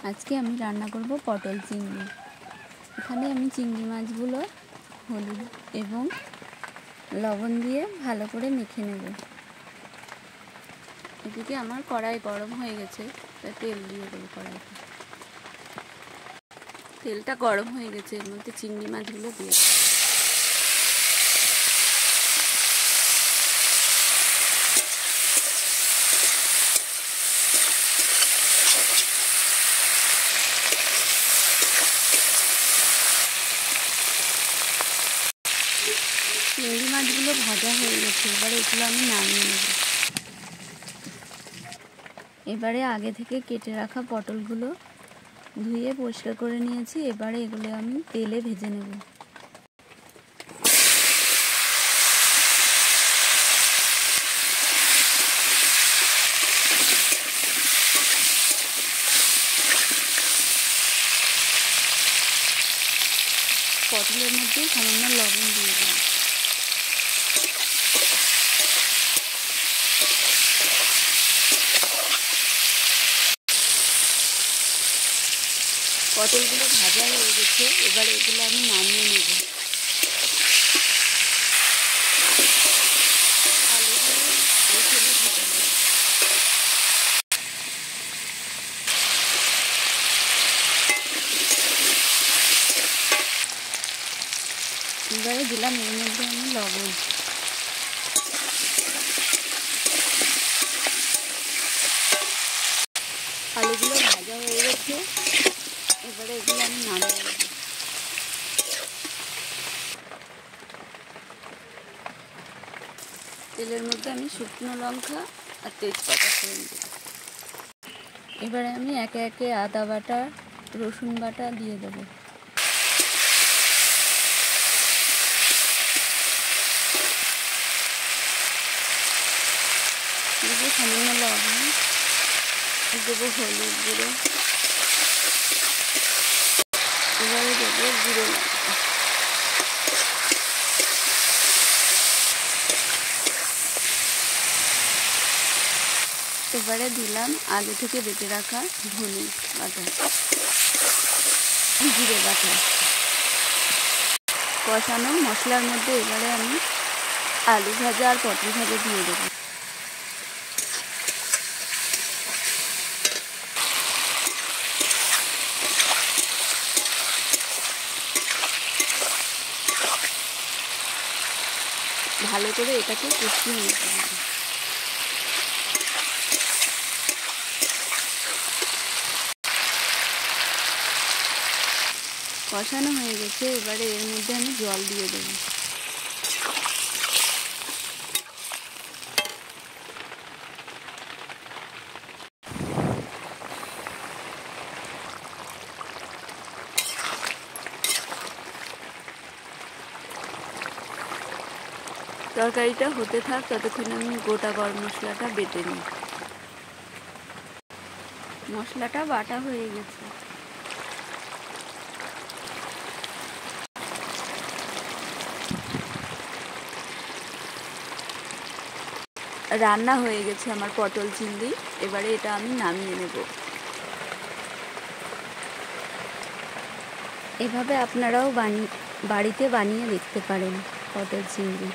আজকে আমি রান্না করব পটল চিংড়ি। এখানে আমি চিংড়ি মাছগুলো হলুদ এবং লবণ দিয়ে ভালো করে মেখে নেব। এদিকে আমার কড়াই গরম হয়ে গেছে, তাই তেল দিয়ে দেবো কড়াইতে। তেলটা গরম হয়ে গেছে, এর মধ্যে চিংড়ি মাছগুলো দিয়ে দেবো। চিংড়ি মাছগুলো ভাজা হয়ে গেছে, এবারে এগুলো আমি নামিয়ে নেব। এবারে আগে থেকে কেটে রাখা পটলগুলো ধুয়ে পরিষ্কার করে নিয়েছি। এবারে এগুলো আমি তেলে ভেজে নেব। পটলের মধ্যে সামান্য লবণ দিয়ে দিই। পটলগুলো ভাজা হয়ে গেছে, এবার এগুলো আমি নামিয়ে নেব। আলুগুলো এই তেলে ভেজে নেব। এবারে দিলাম এর মধ্যে আমি লবণ। আলুগুলো ভাজা হয়ে গেছে, এবারে এগুলো আমি নামিয়ে নেব। তেলের মধ্যে আমি শুকনো লঙ্কা আর তেজপাতা ফোড়ন দেব। এবারে আমি একে একে আদা বাটা, রসুন বাটা দিয়ে দেবো। দেবো সামান্য লবণ, দেবো হলুদ গুঁড়ো, এবারে দেবো গুঁড়ো লঙ্কা। এবারে দিলাম আগে থেকে বেটে রাখা ধনে বাটা, জিরে বাটা। কষানো মশলার মধ্যে এবারে আমি আলু ভাজা আর পটল ভাজা দিয়ে দেবো। ভালো করে এটাকে কষিয়ে নিতে হবে। কষানো হয়ে গেছে, এবারে এর মধ্যে আমি জল দিয়ে দেব। তরকারিটা হতে থাক, ততক্ষণে আমি গোটা গরম মশলাটা বেটে নিই। মশলাটা বাটা হয়ে গেছে। রান্না হয়ে গেছে আমার পটল চিংড়ি। এবারে এটা আমি নামিয়ে নেব। এভাবে আপনারাও বাড়িতে বানিয়ে দেখতে পারেন পটল চিংড়ি।